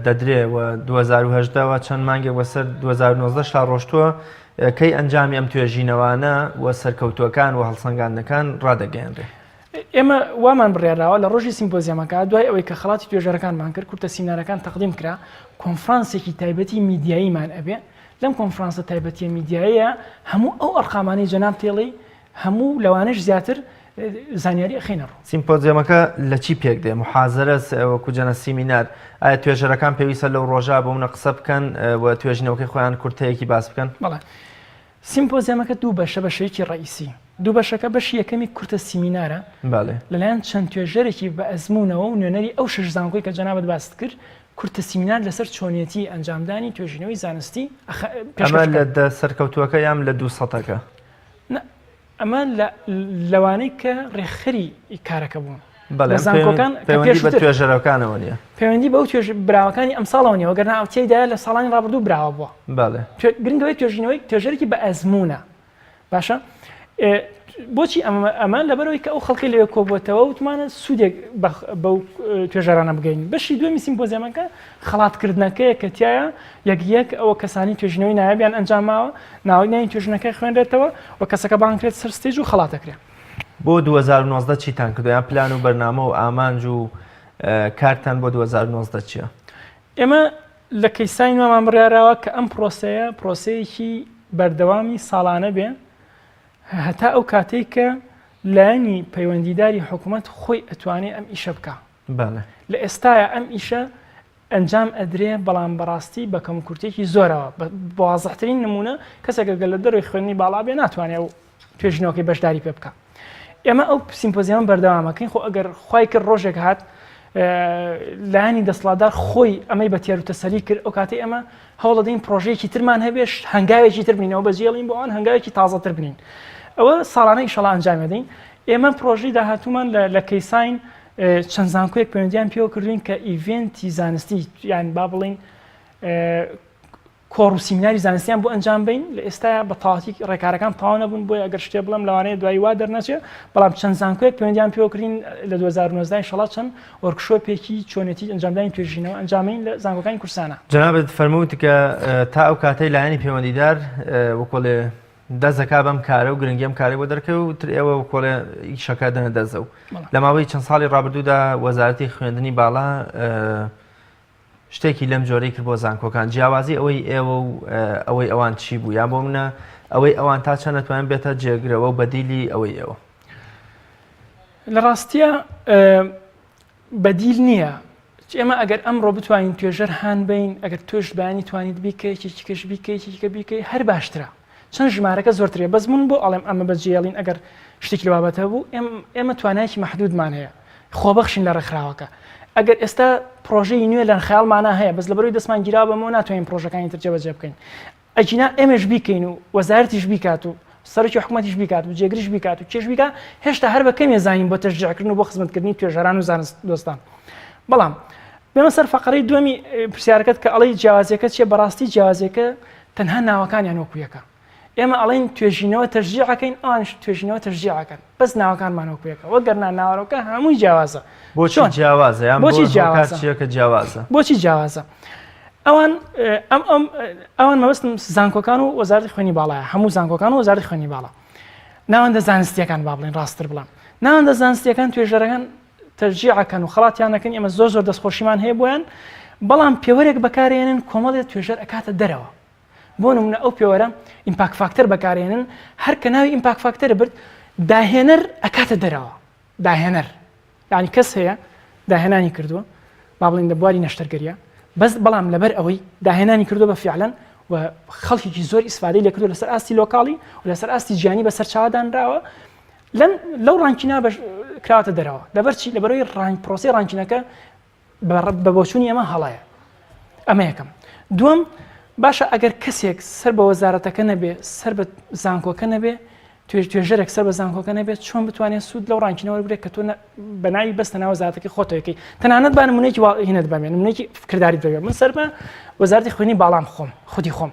دەدرێ و 2010ەوە چەند مانگێک وەسەر 2019 تا ڕۆشتووە کەی ئەنجامی ئەم توێژینەوانە و سەرکەوتوەکان و هەڵسەنگاندنەکان ڕادەگەیەنرێ ئێمە وامان بڕێراوە لە ڕۆژی سیمپۆزیەمەکە دوای ئەوەی کە خەڵاتی توێژەرەکانمان کرد کورتە سیمینارەکان تەقدیم کرا کۆنفرانسێکی تایبەتی میدیاییمان ئەبێ لەم کۆنفرانسە تایبەتیە میدیاییە هەموو ئەو ئەرقامانەی جەناب تێڵی هەموو لەوانش زیاتر زانیاری ئەخینەڕ. سیمپۆزیەمەکە لە چی پێک دێ محازرە وەکو جەنە سیمینار ئایا توێژەرەکان پێویستە لەو ڕۆژە بۆونە قسە بکەن و توێژینەوەکەی خۆیان کورتەیەکی باس بکەن؟ بەڵێ سیمپۆزیەمەکە دوو بەشە بەشەیەکی ڕئیسی دوو بەشەکە بەشی یەکەمی کورتە سیمینارە لەلایەن چەند توێژەرێکی بە ئەزمونەوە و نوێنەری ئەو شش زانکۆی کە جەنابەت باست کرد کورتە سیمینار لەسەر چۆنیەتی ئەنجامدانی توێژینەوەی زانستی ئەمە لە سەرکەوتووەکە یان لە 200ەکە ئەمە لەوانەی کە ڕێخەری کارەکە بوون زانکۆکان بە توێژەرەکانەوە نیە پەیوەندی بەو توێژ براوەکانی ئەم ساڵەوەنیەوە گەرنا ئەوتیایدا لە ساڵانی ڕابردوو براوە بووە گرنگەوەی توێژینەوەی توێژەرێکی بە ئەزمونە باشە بۆچی ئەمە لەبەرەوەی کە ئەو خەڵکی لەوێ کۆبووەتەوە وتمانە سوودێک بەو توێژەرانە بگەین بەشی دووەمی سیمپۆزیەمەکە خەڵاتکردنەکەیە کە تایە یەک ئەوە کەسانی توێژینەوەی نایابیان ئەنجاماوە ناوەی ناوی توێژنەکەی خوێنرێتەوە و کەسەکە بانکرێت سەر ستێج و خەڵاتەکرێت. بۆ 2019 چیتان کردویان پلان و بەرنامە و ئامانج و کارتان بۆ 2019 چییە؟ ئێمە لە کەیسانی نوێمان بڕیاراوە کە ئەم پرۆسەیەکی بەردەوامی ساڵانە بێ هەتا ئەو کاتێک کە لایەنی پەیوەندیداری حکوومەت خۆی ئەتوانێت ئەم ئیشە بکە. لە ئێستاە ئەم ئیشە ئەنجام ئەدرێ بەڵام بەڕاستی بە کەمکورتێکی زۆرەوە بە وازەحترین نمونە کەسێکە گەل لە دەروی خوێندنی باڵا بێ ناتوانێت و توێژینەوەکەی بەشداری پێ بکە. ئێمە ئەو سیمپۆزیەم بەردەوامەکەین خۆ ئەگەر خوای کرد ڕۆژێک هات لایەنی دەسڵاتدار خۆی ئەمەی بە تێر و تەسەلی کرد ئەو کاتێ ئەمە هەوڵ دەدەین پرۆژەیەکی ترمان هەبێش هەنگاوێکی تر بنینەوە بەجێڵین بۆ ئەوان هەنگاوێکی تازەتر بنین ئەوە ساڵانەی ئیشەڵا ئەنجام دەدەین. ئێمە پرۆژەی داهاتوومان لە کەیساین چەند زانکۆیەک پەیوەندیان پێوە کردوین کە ئیڤێنتی زانستی یان با بڵین کۆڕ و سیمیناری زانستیان بۆ ئەنجام بین لە ئێستا بە تاواتی ڕێکارەکان تاوا نەبوون بۆی ئەگەر شتێ بڵم لەوانەیە دوایی وا دەرنەچێت بەڵام چەند زانکۆیەک پەیوەندیان پێوەکردین لە 2019 ئینشەڵا چەند وەرکشۆپێکی چۆنێتی ئەنجامدانی توێژینەوە ئەنجامین لە زانکۆکانی کورسانە. جەنابەت فەرمووت کە تا ئەو کاتەی لایەنی پەیوەندیدار وەکۆڵێ دەزەکا بەم کارە و گرنگیم کاری بۆ دەرکەوت و تر ئێوە وەکۆڵێ ئیشەکە دەنە دەزە و لە ماوەی چەند ساڵی ڕابردوودا وەزارەتی خوێندنی باڵا شتێکی لەم جۆرەی کرد بۆ زانکۆکان جیاوازی ئەوەی ئێوە و ئەوەی ئەوان چی بوو یان بۆ منە ئەوەی ئەوان تا چەند نەتوانن بێتە جێگرەوە و بەدیلی ئەوەی ئێوە لە ڕاستیە بەدیل نییە ئێمە ئەگەر ئەمڕۆ بتوانین توێژەر هان بین ئەگەر توێژ بەیانی توانیت بیکەیت کەش بیکەیت بیکەی هەر باشترە چەند ژمارەکە زۆرترێ بەزمون بۆ ئەڵێم ئەمە بەجێڵین ئەگەر شتێکی لەبابەتە بوو ئێمە توانایکی مەحدودمان هەیە خۆبەخشین لە ڕێکخراوەکە ئەگەر ئێستا پرۆژەی نوێ لە خەیاڵمانە هەیە بەس لەبەرەوەی دەستمان گیرا بەمەوە ناتوانین پرۆژەکانی تر جێبەجێ بکەین ئەجینا ئێمەش بیکەین و وەزارەتیش بیکات و سەرۆکی حکوومەتیش بیکات و جێگریش بیکات و چێش بیکات هێشتا هەر بە کەمێ زانین بۆ تەشجیعکردن و بۆ خزمەتکردنی توێژەران و زانست دۆستان. بەڵام بێمە سەر فەقەرەی دووەمی پرسیارەکەت کە ئەڵەی جیاوازیەکە چیە بەڕاستی جیاوازیەکە تەنها ناوەکانیان وەکوویەکە ئێمە ئەڵێن توێژینەوە تەشجیعەکەین ئەوانش توێژینەوە تەشجیعەکەن بەس ناوەکانمان وەکوویەکە وەگەرنا ناوەڕۆکە هەمووی جیاوازە. بۆچی جیاوازە یان بۆچی جیاوازە جیاوازە بۆچی جیاوازە ئەوان مەبەستم زانکۆکان و وەزارەتی خوێنی باڵایە هەموو زانکۆکان و وەزارەتی خوێنی باڵا ناوەندە زانستیەکان با بڵێن ڕاستتر بڵام ناوەندە زانستیەکان توێژەرەکان تەشجیعەکەن و خەڵاتیان دەکەن ئێمە زۆر دەستخۆشیمان هەیە بۆیان بەڵام پێوەرێک بەکارێنن کۆمەڵێک توێژەر ئەکاتە دەرەوە بۆ نمونە ئەو پێوەرە ئیمپاک فاکتەر بەکارێنن هەر کە ناوی ئیمپاک فاکتەرە برد داهێنەر ئەکاتە دەرەوە داهێنەر یعنی کەس هەیە داهێنانی کردووە با بڵین لە بواری نەشتەرگەریە بەس بەڵام لەبەر ئەوەی داهێنانی کردو بە فیعلەن و خەڵکێکی زۆر ئیسفادەی لێ کردو لەسەر ئاستی لۆکاڵی و لەسەر ئاستی جیانی بەسەر چاوادانراوە لەو ڕانکینا کراوەتە دەرەوە لەبەرچی لەبەرەوەی پرۆسەی ڕانکینەکە بە بۆچوونی ئەمە هەڵایە ئەمە یەکەم. دووەم باشە ئەگەر کەسێک سەر بە وەزارەتەکە نەبێ سەر بە زانکۆکە نەبێ توێژەرێک سەر بە زانکۆکە نەبێت چۆن بتوانێت سوود لەو ڕانکینەوە بێت کە تۆ بە ناوی بەستە ناو وەزارەتەکەی خۆتەوەیەکەی تەنانەت با نمونەیەکی هینت بەمێن نمونەیەکی کردداری بێت من سەر بە وەزارەتی خوێنی باڵام خودی خۆم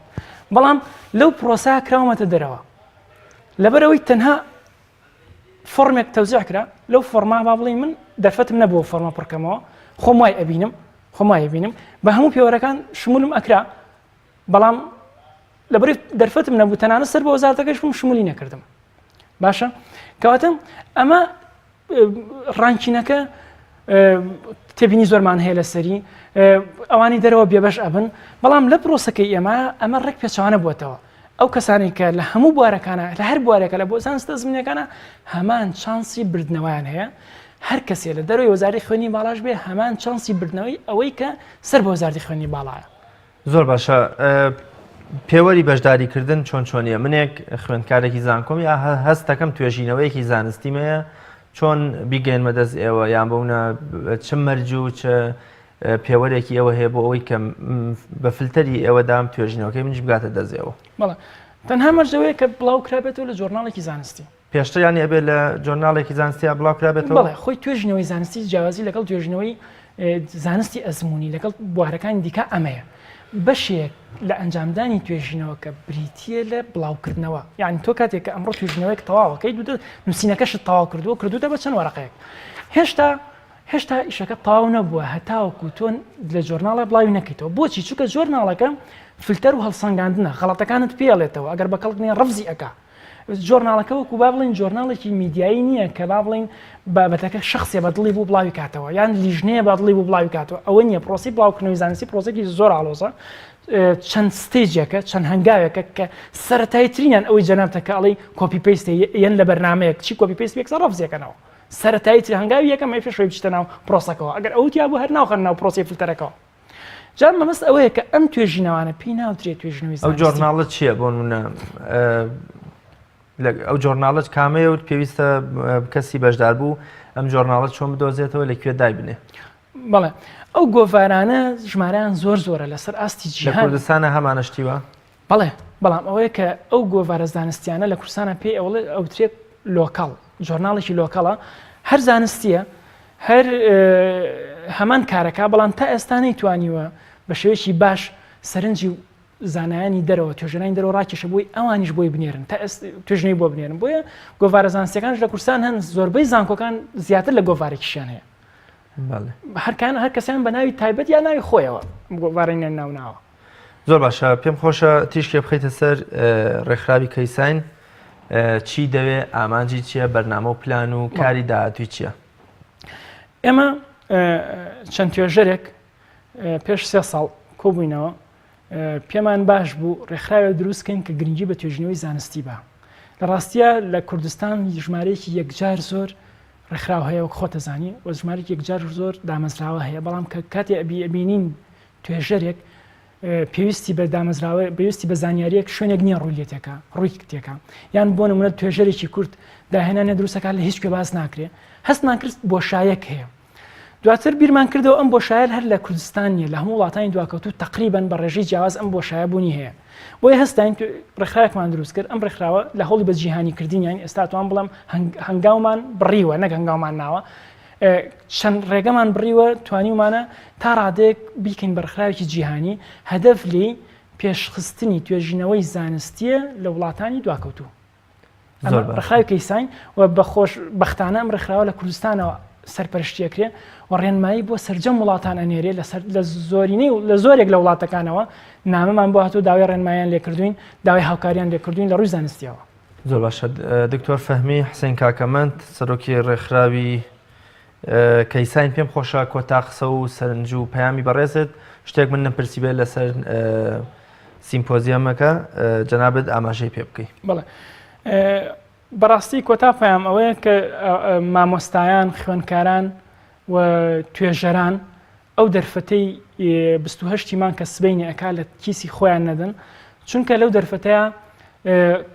بەڵام لەو پرۆسا کراومەتە دەرەوە لەبەرەوەی تەنها فۆرمێک تەوزیع کرا لەو فۆرما با بڵێ من دەرفەتم نەبووە فۆرما پڕکەمەوە خۆم وای ئەبینم بە هەموو پێوەرەکان شمولم ئەکرا بەڵام لەبەرەوەی دەرفەتم نەبوو تەنانەت سەر بە وەزارەتەکەش شمولی نەکردم. باشە کەواتە ئەمە ڕانکینەکە تێبینی زۆرمان هەیە لەسەری ئەوانی دەرەوە بێبەش ئەبن بەڵام لە پرۆسەکەی ئەمە ڕێک پێچوانە بووەتەوە ئەو کەسانی کە لە هەموو بوارەکانە لە هەر بوارێکە لە بۆ زانستە زمینەکانە هەمان چانسی بردنەوەیان هەیە هەر کەسێ لە دەروی وەزارەتی خوێنی باڵاش بێ هەمان چانسی بردنەوەی ئەوەی کە سەر بە وەزارەتی خوێنی باڵایە. زۆر باشە. پێوەری بەشداریکردن چۆن چۆنیە؟ منێک خوێندکارێکی زانکۆم یا هەستەکەم توێژینەوەیەکی زانستیمەیە چۆن بیگەێنمە دەست ئێوە یان بەونە چ مەرج و چ پێوەرێکی ئێوە هەیە بۆ ئەوەی کە بە فلتەری ئێوەدام توێژینەوەکەی منش بگاتە دەستێەوە؟ بەڵێ تەنها مەرجەوەیە کە بڵاو کرابێتەوە لە جۆرناڵێکی زانستی. پێشتر یانی ئەبێت لە جۆرناڵێکی زانستیە بڵاو کرابێتەوە؟ بەڵێ خۆی توێژینەوەی زانستی جیاوازی لەگەڵ توێژینەوەی زانستی ئەزمموی لەگەڵ بوارەکانی دیکە ئەمەیە. بەشێک لە ئەنجامدانی توێژینەوە کە بریتە لە بڵاوکردنەوە یعنی تۆ کاتێک کە ئەمڕۆ توێژینەوەیەک تەواوەکەی دوودە نووسینەکەشت تەواو کردوتە بە چەند وەرەقەیەک هێشتا ئیشەکە تەواو نەبووە هەتاوەکو تۆن لە جۆرناڵە بڵاوی نەکەیتەوە بۆچی چونکە جۆرناڵەکە فلتەر و هەڵسەنگاندنە غەڵەتەکانت پێڵێتەوە ئەگەر بە کەڵکنێ ڕەفزی ئەکا جۆرناڵەکە وەکو با بڵین جۆرناڵێکی میدیایی نییە کە با بڵین بابەتەکە شخصێ بەدڵی بوو بڵاوی کاتەوە یان لیژنەیە بەدڵی بوو بڵاوی کاتەوە ئەوە نییە پرۆسی بڵاوکردنەوەی زانستی پرۆسێکی زۆر ئاڵۆزە چەند ستێجێکە چەند هەنگاوێکە کە سەرەتاییترینیان ئەوەی جەنابتەکە ئەڵی کۆپی پێیستی یەن لە بەرنامەیەک چی کۆپی پێست یەکسەر ڕەفزێکەنەوە سەرەتاییتر هەنگاوی یەکەم ئەی پێشەوەی بچتە ناو پرۆسەکەەوە ئەگەر ئەوتیا بوو هەر ناوخەن ناو پرۆسی فلتەرەکەەوە جان مەبەست ئەوەیە کە ئەم توێژینەوانە پێی ناوترێت توێژینەوەی ئەو جۆرناڵت چییە بۆ نمونە ئەو جۆرناڵت کامەیە و پێویستە کەسی بەشدار بوو ئەم جۆرناڵت چۆن بدۆزێتەوە لەکوێ دایبنێ؟ بەڵێ ئەو گۆڤارانە ژمارەیان زۆر زۆرە لەسەر ئاستی جیهان لە کوردستانە هەمانەشتیوە؟ بەڵێ بەڵام ئەوەیە کە ئەو گۆڤارە زانستیانە لە کوردستانە پێی ئەوترێت لۆکاڵ جۆرناڵێکی لۆکاڵە هەر زانستیە هەر هەمان کارەکە بەڵام تا ئێستا نەیتوانیوە بە شێوەیەکی باش سەرنجی زانایانی دەرەوە توێژەنانی دەرەوە ڕاکێشە بۆی ئەوانیش بۆی بنێرن تا توێژنەی بۆ بنێرن بۆیە گۆڤارە زانستیەکانش لە کوردستان هەن زۆربەی زانکۆکان زیاتر لە گۆڤارێکیشیان هەیە هەر کەسیان بە ناوی تایبەت یا ناوی خۆیەوە گۆڤارێنیان ناوناوە. زۆر باشە پێم خۆشە تیشکێ بخەیتە سەر ڕێکخراوی کەیساین چی دەوێ ئامانجی چییە بەرنامە و پلان و کاری داهاتووی چییە؟ ئێمە چەند توێژەرێک پێش 3 ساڵ کۆبووینەوە پێمان باش بوو ڕێکخراوێ دروستکەین کە گرنگی بە توێژینەوەی زانستی بە لە ڕاستیە لە کوردستان ژمارەیەکی یەکجار زۆر ڕێکخراو هەیە وەک خۆتە زانی و ژمارەی یەکجار زۆر دامەزراوە هەیە بەڵام کە کاتێ ئەبینین توێژەرێک پێویستی بە دامەزراوە پێویستی بە زانیاریەک شوێنێک نییە ڕووی تێکە یان بۆ نمونە توێژەرێکی کورد داهێنانە دروستەکان لە هیچ کوێ باس ناکرێ هەست ناکرد بۆشایەک هەیە دواتر بیرمان کردەوە ئەم بۆشایە هەر لە کوردستان نیە لە هەموو وڵاتانی دواکەوتوو تقریباً بە ڕێژەی جیاواز ئەم بۆشایە بوونی هەیە بۆیە هەستین ڕێکخراوێکمان دروست کرد ئەم ڕێکخراوە لە هەوڵی بە جیهانی کردنیان ئێستا توان بڵم هەنگاومان بڕیوە نەک هەنگاومان ناوە چەند ڕێگەمان بڕیوە توانیمانە تا ڕادەیەک بیکەین بە ڕێکخراوێکی جیهانی هەدەف لێی پێشخستنی توێژینەوەی زانستیە لە وڵاتانی دواکەوتوو ڕێکخراوی کەیساین و بەختانە ئەم ڕێکخراوە لە کوردستانەوە سەرپەرشتیەکرێ و ڕێنمایی بۆ سەرجەم وڵاتان ئەنێرێ لە زۆرینەی لە زۆرێک لە وڵاتەکانەوە نامەمان بۆ هاتوو داوای ڕێنماییان لێکردوین داوای هاوکاریان لێکردوین لە ڕووی زانستیەوە. زۆر باشە دکتۆر فەهمی حسین کاکەمەند سەرۆکی ڕێکخراوی کەیساین پێم خۆشە کۆتا قسە و سەرنج و پەیامی بەڕێزت شتێک من نەپرسی بێت لەسەر سیمپۆزیەمەکە جەنابەت ئاماژەی پێ بکەی. بەڵێ بەڕاستی کۆتا پەیام ئەوەیە کە مامۆستایان خوێندکاران و توێژەران ئەو دەرفەتەی 28مان کە سبەینی ئەکا لە کیسی خۆیان نەدەن چونکە لەو دەرفەتەیە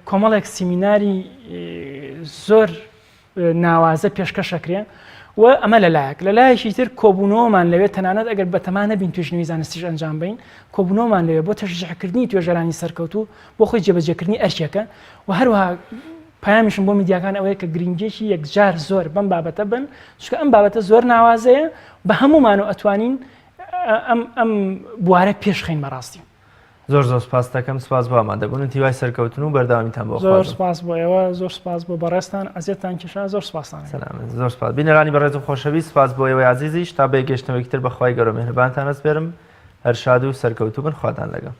کۆمەڵێک سیمیناری زۆر ناوازە پێشکەشەکرێ و ئەمە لەلایەک لەلایەکی تر کۆبوونەوەمان لەوێت تەنانەت ئەگەر بەتەمان نەبین توێژنەوەی زانستیش ئەنجام بدەین کۆبوونەوەمان لەوێ بۆ تەشجیعکردنی توێژەرانی سەرکەوتوو بۆ خۆی جێبەجێکردنی ئەرکێکە و هەروەها پەیامیشم بۆ میدیاکان ئەوەیە کە گرنگێکی یەکجار زۆر بەم بابەتە بن چونکە ئەم بابەتە زۆر ناوازەیە بە هەمومان و ئەتوانین ئەم بوارە پێشخین بەڕاستی. زۆر سپاس دەکەم سپاس بۆ ئامادەبوون تیوای سەرکەوتن و بەردەوامیتان بۆ زۆر سپاس بۆ ئێوە زۆر سپاس بۆ بەڕێستان ئەزیێتان کێشا زۆر سپاسان زۆر سپاس بینەرانی بەڕێز و خۆشەویست سپاس بۆ ئێوەی عەزیزیش تا بە گەشتنەوەیەکی تر بەخوای گەورە مێهرەبانتان ئەسپێرم هەر شاد و سەرکەوتوو بن خواتان لەگەڵ.